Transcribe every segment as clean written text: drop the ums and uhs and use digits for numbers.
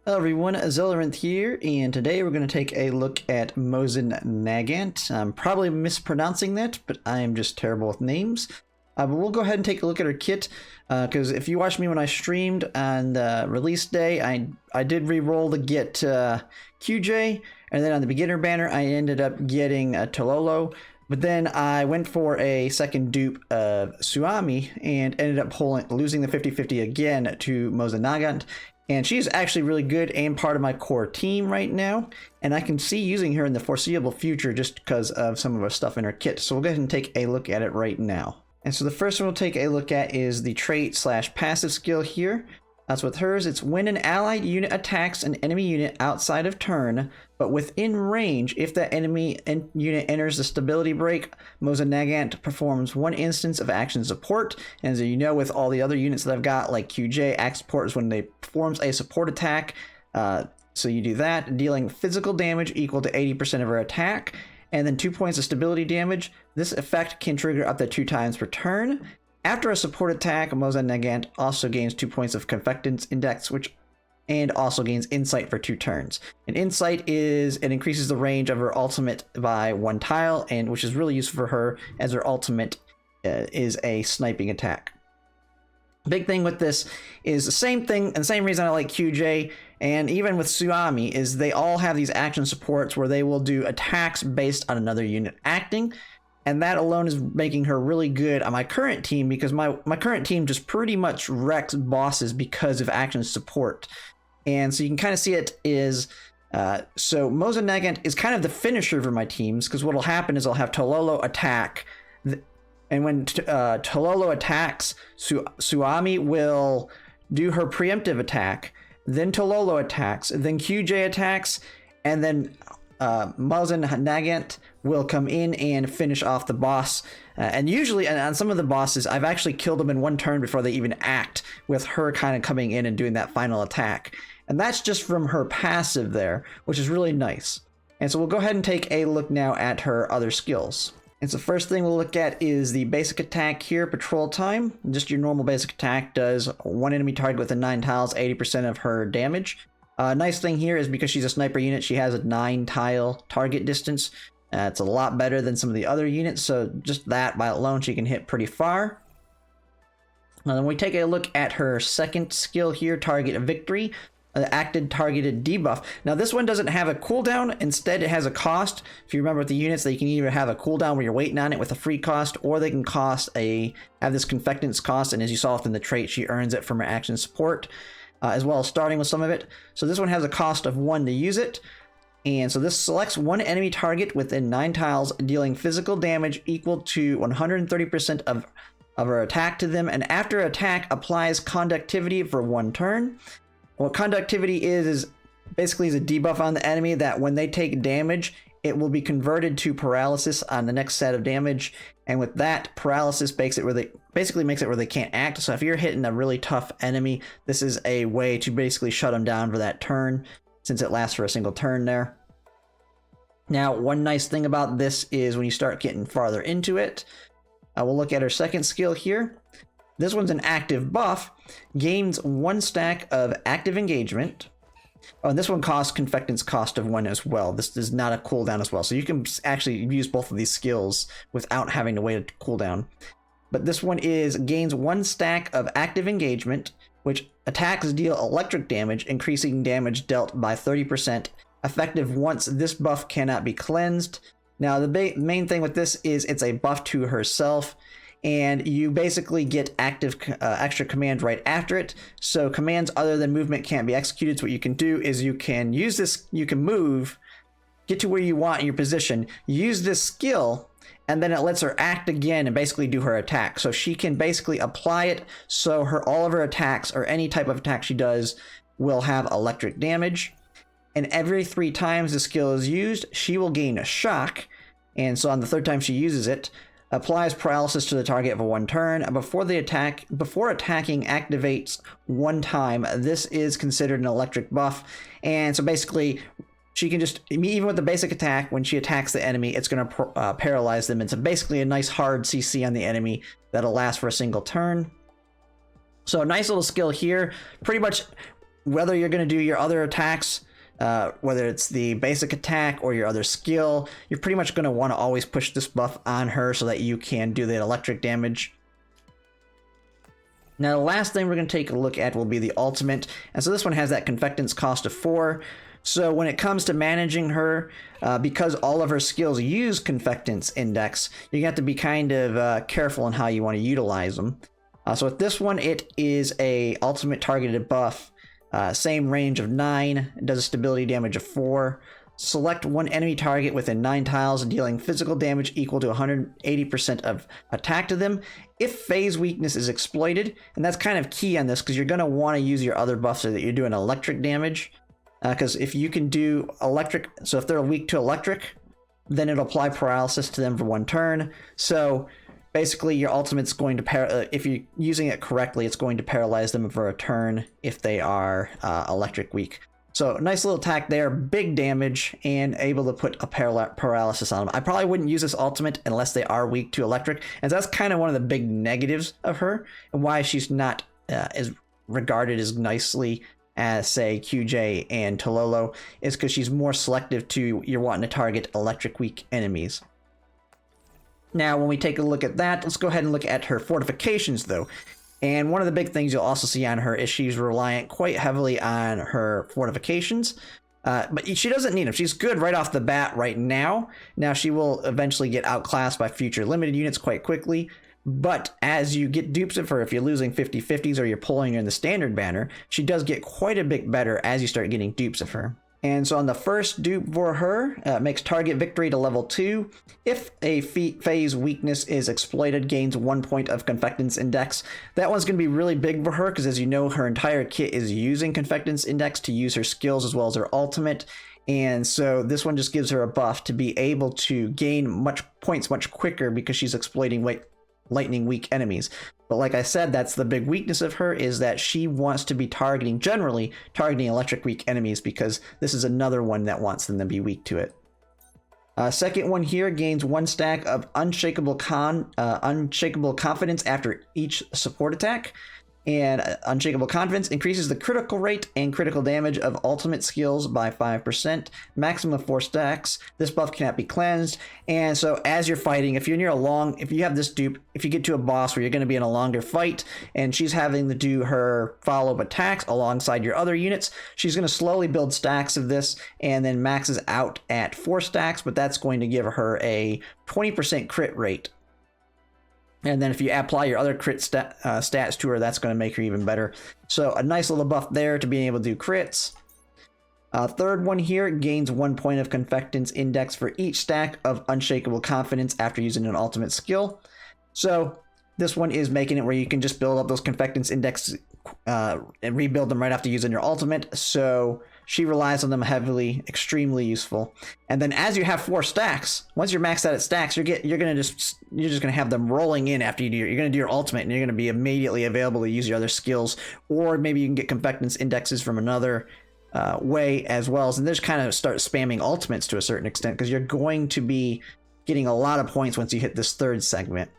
Hello everyone, Exilium here, and today we're going to take a look at Mosin-Nagant. I'm probably mispronouncing that, but I am just terrible with names. But we'll go ahead and take a look at her kit, because if you watched me when I streamed on the release day, I did re-roll to get QJ, and then on the beginner banner I ended up getting Tololo, but then I went for a second dupe of Suami and ended up losing the 50-50 again to Mosin-Nagant. And she's actually really good and part of my core team right now. And I can see using her in the foreseeable future just because of some of her stuff in her kit. So we'll go ahead and take a look at it right now. And so the first one we'll take a look at is the trait/passive skill here. That's with hers. It's when an allied unit attacks an enemy unit outside of turn, but within range, if that enemy unit enters the stability break, Mosin-Nagant performs one instance of action support. And as you know, with all the other units that I've got, like QJ, act support is when they performs a support attack. So you do that, dealing physical damage equal to 80% of her attack, and then 2 points of stability damage. This effect can trigger up to 2 times per turn. After a support attack, Mosin-Nagant also gains 2 points of Confectance Index, and also gains Insight for 2 turns. And Insight it increases the range of her ultimate by 1 tile, and which is really useful for her as her ultimate is a sniping attack. Big thing with this is the same thing, and the same reason I like QJ, and even with Suami, is they all have these action supports where they will do attacks based on another unit acting. And that alone is making her really good on my current team, because my current team just pretty much wrecks bosses because of action support. And so you can kind of see it is, so Mosin-Nagant is kind of the finisher for my teams, because what will happen is I'll have Tololo attack, and when Tololo attacks, Suami will do her preemptive attack, then Tololo attacks, then QJ attacks, and then Mosin-Nagant will come in and finish off the boss. And usually on some of the bosses, I've actually killed them in 1 turn before they even act, with her kind of coming in and doing that final attack. And that's just from her passive there, which is really nice. And so we'll go ahead and take a look now at her other skills. And so first thing we'll look at is the basic attack here, Patrol Time. Just your normal basic attack does 1 enemy target within 9 tiles, 80% of her damage. Nice thing here is because she's a sniper unit, she has a 9 tile target distance. It's a lot better than some of the other units, so just that by alone she can hit pretty far. Now then we take a look at her second skill here, Target Victory, acted targeted debuff. Now this one doesn't have a cooldown, instead it has a cost. If you remember with the units, they can either have a cooldown where you're waiting on it with a free cost, or they can have this Confectance cost, and as you saw within the trait, she earns it from her action support. As well as starting with some of it. So this one has a cost of 1 to use it. And so this selects 1 enemy target within 9 tiles, dealing physical damage equal to 130% of her attack to them. And after attack, applies conductivity for 1 turn. What conductivity is basically a debuff on the enemy that when they take damage, it will be converted to paralysis on the next set of damage. And with that, paralysis makes it where they can't act. So if you're hitting a really tough enemy, this is a way to basically shut them down for that turn, since it lasts for a single turn there. Now, one nice thing about this is when you start getting farther into it, we'll look at her second skill here. This one's an active buff, gains 1 stack of active engagement. Oh, and this one costs Confectance cost of 1 as well. This is not a cooldown as well. So you can actually use both of these skills without having to wait a cooldown. But this one gains 1 stack of active engagement, which attacks deal electric damage, increasing damage dealt by 30%, effective once this buff cannot be cleansed. Now the main thing with this is it's a buff to herself, and you basically get extra command right after it. So commands other than movement can't be executed. So what you can do is you can use this, you can move, get to where you want in your position, use this skill, and then it lets her act again and basically do her attack. So she can basically apply it so all of her attacks, or any type of attack she does, will have electric damage. And every 3 times the skill is used, she will gain a shock. And so on the 3rd time she uses it, applies paralysis to the target for 1 turn. Before attacking activates 1 time. This is considered an electric buff. And so basically, she can just, even with the basic attack, when she attacks the enemy, it's going to paralyze them. It's basically a nice hard CC on the enemy that'll last for a single turn. So a nice little skill here. Pretty much whether you're going to do your other attacks, whether it's the basic attack or your other skill, you're pretty much going to want to always push this buff on her so that you can do the electric damage. Now, the last thing we're going to take a look at will be the ultimate. And so this one has that confectance cost of 4. So when it comes to managing her, because all of her skills use confectance index, you have to be kind of careful on how you want to utilize them. So with this one, it is a ultimate targeted buff. Same range of 9, it does a stability damage of 4. Select one enemy target within 9 tiles, dealing physical damage equal to 180% of attack to them if phase weakness is exploited. And that's kind of key on this because you're going to want to use your other buffs so that you're doing electric damage. Because if you can do electric, so if they're weak to electric, then it'll apply paralysis to them for 1 turn. So basically, your ultimate's going to if you're using it correctly, it's going to paralyze them for a turn if they are electric weak. So nice little attack there, big damage, and able to put a paralysis on them. I probably wouldn't use this ultimate unless they are weak to electric, and that's kind of one of the big negatives of her, and why she's not as regarded as nicely as, say, QJ and Tololo, is because she's more selective to you're wanting to target electric weak enemies. Now, when we take a look at that, let's go ahead and look at her fortifications, though. And one of the big things you'll also see on her is she's reliant quite heavily on her fortifications. But she doesn't need them. She's good right off the bat right now. Now, she will eventually get outclassed by future limited units quite quickly. But as you get dupes of her, if you're losing 50/50s or you're pulling her in the standard banner, she does get quite a bit better as you start getting dupes of her. And so on the first dupe for her, makes target victory to level 2. If a phase weakness is exploited, gains 1 point of confectance index. That one's going to be really big for her because, as you know, her entire kit is using confectance index to use her skills as well as her ultimate. And so this one just gives her a buff to be able to gain points much quicker because she's exploiting lightning weak enemies. But like I said, that's the big weakness of her, is that she wants to be generally targeting electric weak enemies, because this is another one that wants them to be weak to it. Second one here gains 1 stack of unshakable confidence after each support attack. And Unshakable Confidence increases the critical rate and critical damage of ultimate skills by 5%, maximum of 4 stacks. This buff cannot be cleansed. And so as you're fighting, if you have this dupe, if you get to a boss where you're going to be in a longer fight and she's having to do her follow-up attacks alongside your other units, she's going to slowly build stacks of this and then maxes out at 4 stacks, but that's going to give her a 20% crit rate. And then if you apply your other crit stats to her, that's going to make her even better. So a nice little buff there to being able to do crits. Third one here gains 1 point of confectance index for each stack of Unshakable Confidence after using an ultimate skill. So this one is making it where you can just build up those confectance index and rebuild them right after using your ultimate. So she relies on them heavily, extremely useful. And then as you have 4 stacks, once you're maxed out at stacks, you're just gonna have them rolling in after you're gonna do your ultimate, and you're gonna be immediately available to use your other skills, or maybe you can get confectance indexes from another way as well. So just kind of start spamming ultimates to a certain extent, because you're going to be getting a lot of points once you hit this third segment.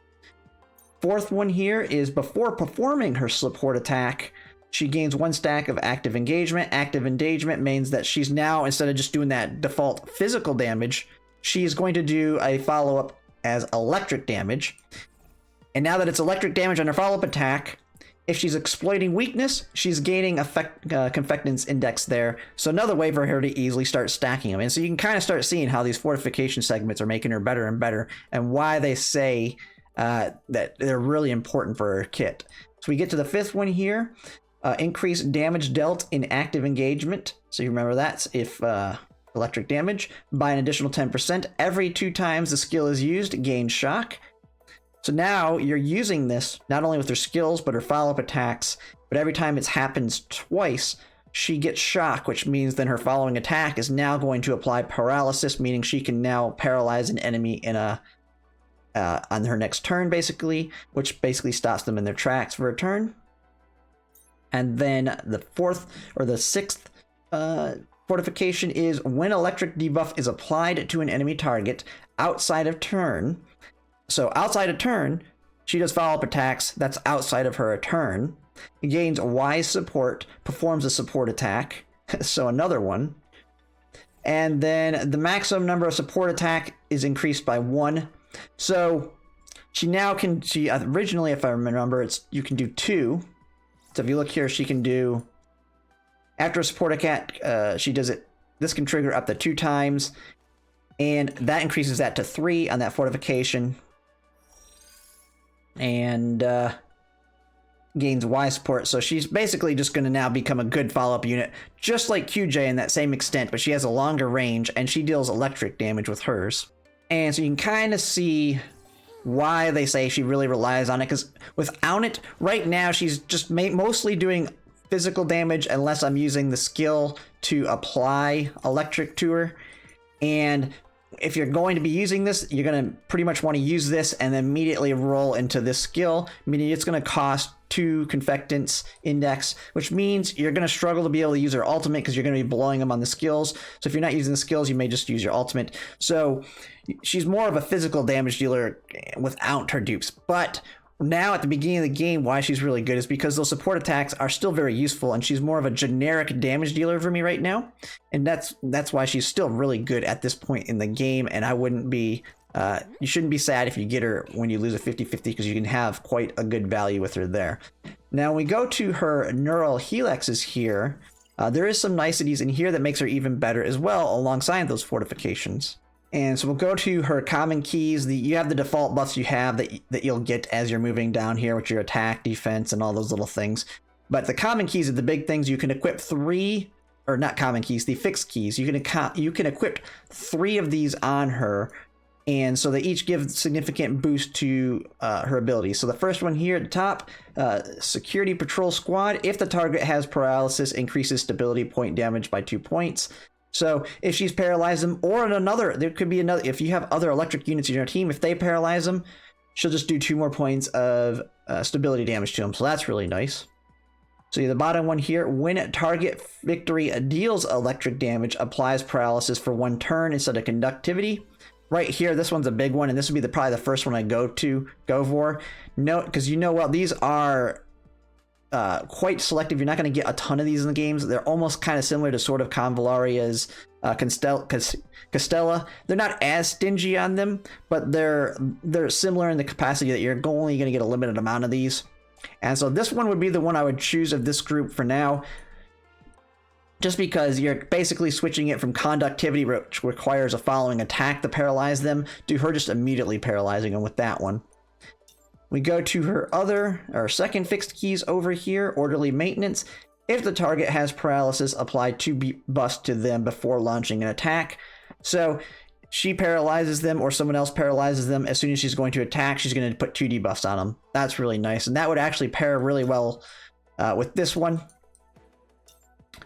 Fourth one here is before performing her support attack, she gains 1 stack of active engagement. Active engagement means that she's now, instead of just doing that default physical damage, she's going to do a follow-up as electric damage. And now that it's electric damage on her follow-up attack, if she's exploiting weakness, she's gaining confectance index there. So another way for her to easily start stacking them. And so you can kind of start seeing how these fortification segments are making her better and better, and why they say that they're really important for her kit. So we get to the 5th one here. Increase damage dealt in active engagement. So you remember that's if electric damage by an additional 10%. Every 2 times the skill is used, gain shock. So now you're using this not only with her skills, but her follow-up attacks. But every time it happens twice, she gets shock, which means then her following attack is now going to apply paralysis, meaning she can now paralyze an enemy in on her next turn, basically, which basically stops them in their tracks for a turn. And then the 6th fortification is when electric debuff is applied to an enemy target outside of turn. So outside of turn, she does follow-up attacks. That's outside of her turn. gains wise support, performs a support attack, so another one. And then the maximum number of support attack is increased by 1. So she now can, originally, if I remember, you can do 2. So if you look here, she can do, after a support attack, she does it, this can trigger up to 2 times, and that increases that to 3 on that fortification. And gains Y support, so she's basically just going to now become a good follow-up unit, just like QJ in that same extent, but she has a longer range, and she deals electric damage with hers. And so you can kind of see why they say she really relies on it, because without it, right now, she's just mostly doing physical damage unless I'm using the skill to apply electric to her. And if you're going to be using this, you're going to pretty much want to use this and then immediately roll into this skill, meaning it's going to cost 2 Confectance Index, which means you're going to struggle to be able to use her ultimate because you're going to be blowing them on the skills. So if you're not using the skills, you may just use your ultimate. So she's more of a physical damage dealer without her dupes. But now at the beginning of the game, why she's really good is because those support attacks are still very useful, and she's more of a generic damage dealer for me right now. And that's why she's still really good at this point in the game, and I wouldn't be you shouldn't be sad if you get her when you lose a 50-50, because you can have quite a good value with her there. Now, when we go to her neural helixes here, there is some niceties in here that makes her even better as well, alongside those fortifications. And so we'll go to her common keys. You have the default buffs you have that you'll get as you're moving down here with your attack, defense, and all those little things. But the common keys are the big things. You can equip 3, or not common keys, the fixed keys. You can equip 3 of these on her, and so they each give significant boost to her abilities. So the first one here at the top, Security Patrol Squad. If the target has paralysis, increases stability point damage by 2 points. So if she's paralyzed them, or there could be another, if you have other electric units in your team, if they paralyze them, she'll just do 2 more points of stability damage to them. So that's really nice. So the bottom one here, when target victory deals electric damage, applies paralysis for 1 turn instead of conductivity. Right here, this one's a big one, and this would be probably the first one I go for. Note, because these are quite selective. You're not going to get a ton of these in the games. They're almost kind of similar to sort of Convalaria's Castella. They're not as stingy on them, but they're similar in the capacity that you're only going to get a limited amount of these. And so this one would be the one I would choose of this group for now, just because you're basically switching it from conductivity, which requires a following attack to paralyze them, to her just immediately paralyzing them with that one. We go to her second fixed keys over here, Orderly Maintenance. If the target has paralysis, apply 2 buffs to them before launching an attack. So she paralyzes them, or someone else paralyzes them. As soon as she's going to attack, she's going to put 2 debuffs on them. That's really nice, and that would actually pair really well with this one.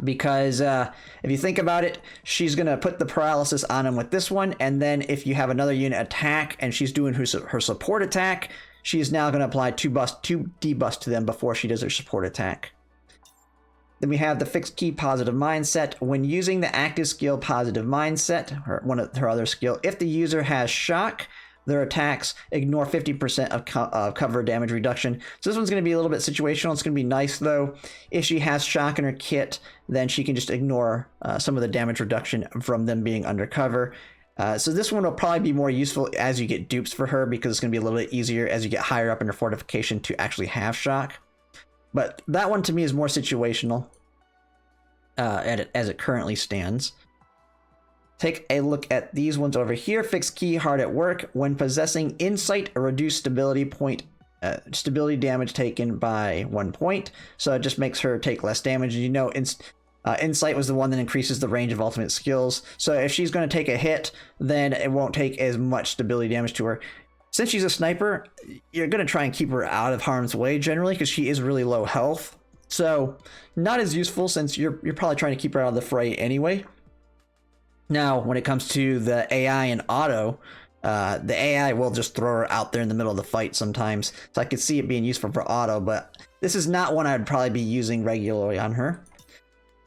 Because if you think about it, she's going to put the paralysis on him with this one, and then if you have another unit attack and she's doing her support attack, she is now going to apply 2 debuffs to them before she does her support attack. Then we have the fixed key Positive Mindset. When using the active skill Positive Mindset, one of her other skill, if the user has shock, their attacks ignore 50% of cover damage reduction. So this one's going to be a little bit situational. It's going to be nice, though. If she has shock in her kit, then she can just ignore some of the damage reduction from them being undercover. So this one will probably be more useful as you get dupes for her, because it's going to be a little bit easier as you get higher up in her fortification to actually have shock. But that one to me is more situational as it currently stands. Take a look at these ones over here. Fixed key, Hard at Work. When possessing Insight, a reduced stability damage taken by 1 point. So it just makes her take less damage. Insight was the one that increases the range of ultimate skills. So if she's going to take a hit, then it won't take as much stability damage to her. Since she's a sniper, you're going to try and keep her out of harm's way generally, because she is really low health. So not as useful, since you're probably trying to keep her out of the fray anyway. Now, when it comes to the AI and auto, the AI will just throw her out there in the middle of the fight sometimes. So I could see it being useful for auto, but this is not one I'd probably be using regularly on her.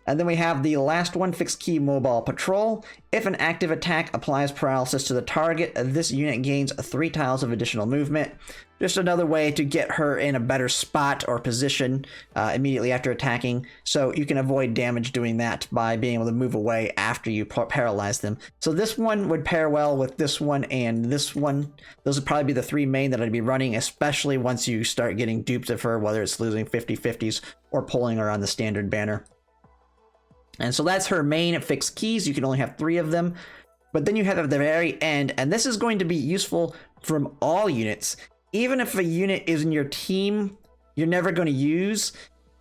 And then we have the last one, Fixed Key Mobile Patrol. If an active attack applies paralysis to the target, this unit gains 3 tiles of additional movement. Just another way to get her in a better spot or position immediately after attacking, so you can avoid damage doing that by being able to move away after you paralyze them. So this one would pair well with this one and this one. Those would probably be the 3 main that I'd be running, especially once you start getting dupes of her, whether it's losing 50/50s or pulling her on the standard banner. And so that's her main fixed keys. You can only have 3 of them. But then you have at the very end, and this is going to be useful from all units. Even if a unit is in your team you're never going to use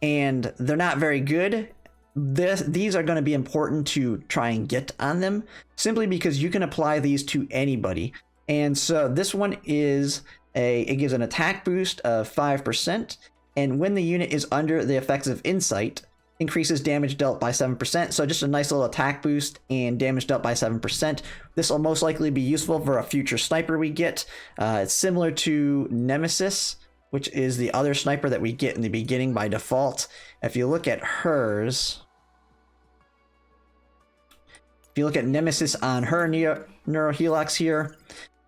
and they're not very good, these are going to be important to try and get on them, simply because you can apply these to anybody. And so this one is it gives an attack boost of 5%, and when the unit is under the effects of Insight, increases damage dealt by 7%. So just a nice little attack boost and damage dealt by 7%. This will most likely be useful for a future sniper we get. It's similar to Nemesis, which is the other sniper that we get in the beginning by default. If you look at hers, if you look at Nemesis on her Neurohelix here,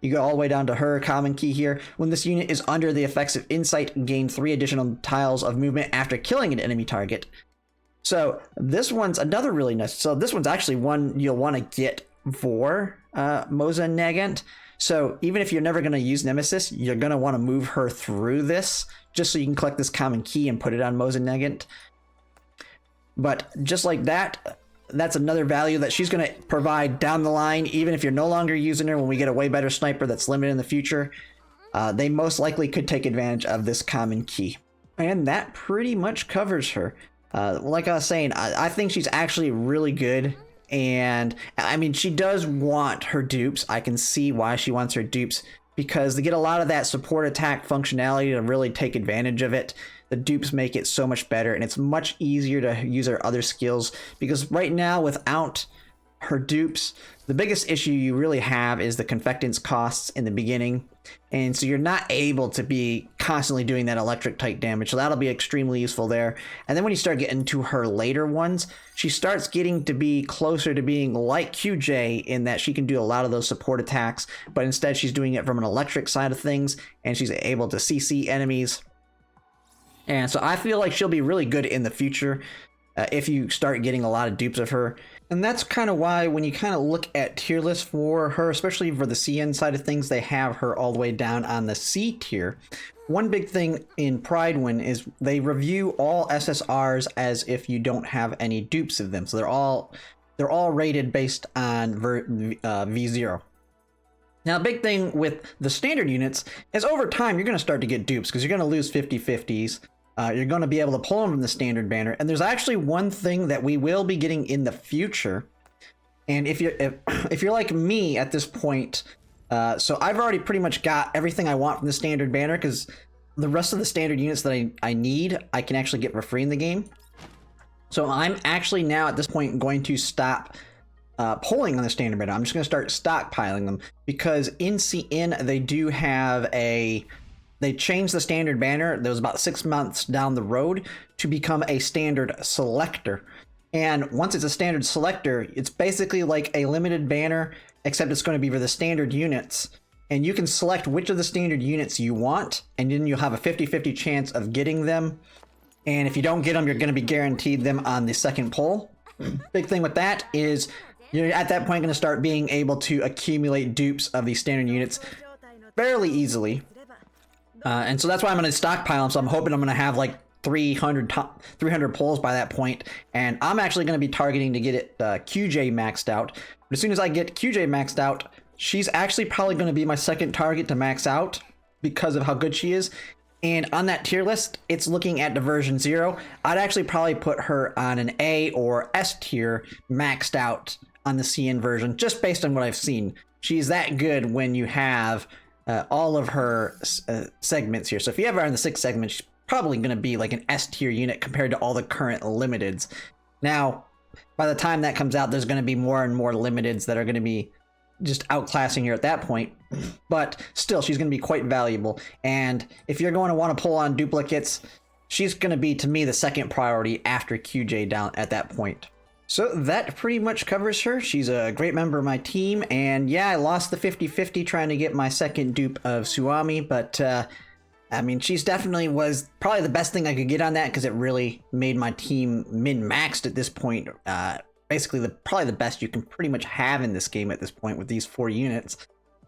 you go all the way down to her common key here. When this unit is under the effects of Insight, gain 3 additional tiles of movement after killing an enemy target. So this one's another really nice. So this one's actually one you'll want to get for Mosin-Nagant. So even if you're never going to use Nemesis, you're going to want to move her through this just so you can collect this common key and put it on Mosin-Nagant. But just like that, that's another value that she's going to provide down the line. Even if you're no longer using her, when we get a way better sniper that's limited in the future, they most likely could take advantage of this common key. And that pretty much covers her. Like I was saying, I think she's actually really good. And I mean, she does want her dupes. I can see why she wants her dupes, because they get a lot of that support attack functionality to really take advantage of it. The dupes make it so much better, and it's much easier to use her other skills, because right now without her dupes, the biggest issue you really have is the confectance costs in the beginning. And so you're not able to be constantly doing that electric type damage. So that'll be extremely useful there. And then when you start getting to her later ones, she starts getting to be closer to being like QJ in that she can do a lot of those support attacks, but instead she's doing it from an electric side of things, and she's able to CC enemies. And so I feel like she'll be really good in the future if you start getting a lot of dupes of her. And that's kind of why when you kind of look at tier lists for her, especially for the CN side of things, they have her all the way down on the C tier. One big thing in Pridewin is they review all SSRs as if you don't have any dupes of them. So they're all rated based on V0. Now, the big thing with the standard units is over time, you're going to start to get dupes because you're going to lose 50/50s. You're going to be able to pull them from the standard banner. And there's actually one thing that we will be getting in the future. And if you're like me at this point, so I've already pretty much got everything I want from the standard banner, because the rest of the standard units that I need, I can actually get for free in the game. So I'm actually now at this point going to stop pulling on the standard banner. I'm just going to start stockpiling them, because in CN they do have they changed the standard banner. That was about 6 months down the road to become a standard selector. And once it's a standard selector, it's basically like a limited banner, except it's going to be for the standard units. And you can select which of the standard units you want, and then you'll have a 50/50 chance of getting them. And if you don't get them, you're going to be guaranteed them on the second pull. Big thing with that is you're at that point going to start being able to accumulate dupes of these standard units fairly easily. And so that's why I'm going to stockpile them. So I'm hoping I'm going to have like 300 pulls by that point. And I'm actually going to be targeting to get it QJ maxed out. But as soon as I get QJ maxed out, she's actually probably going to be my second target to max out because of how good she is. And on that tier list, it's looking at the version 0. I'd actually probably put her on an A or S tier maxed out on the CN version, just based on what I've seen. She's that good when you have all of her segments here. So if you have her on the 6th segment, she's probably going to be like an S tier unit compared to all the current limiteds. Now, by the time that comes out, there's going to be more and more limiteds that are going to be just outclassing her at that point. But still, she's going to be quite valuable. And if you're going to want to pull on duplicates, she's going to be, to me, the second priority after QJ down at that point. So that pretty much covers her. She's a great member of my team, and yeah, I lost the 50-50 trying to get my second dupe of Suomi, but I mean, she's definitely was probably the best thing I could get on that because it really made my team min-maxed at this point. Basically, probably the best you can pretty much have in this game at this point with these 4 units.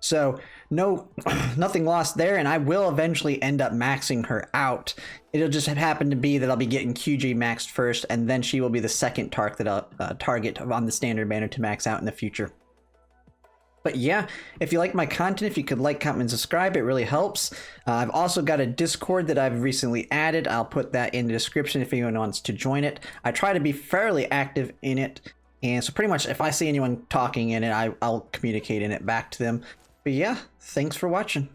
So no, nothing lost there, and I will eventually end up maxing her out. It'll just happen to be that I'll be getting QG maxed first, and then she will be the second target that I'll target on the standard banner to max out in the future. But yeah, if you like my content, if you could like, comment, and subscribe, it really helps. I've also got a Discord that I've recently added. I'll put that in the description if anyone wants to join it. I try to be fairly active in it, and so pretty much if I see anyone talking in it, I'll communicate in it back to them. But yeah, thanks for watching.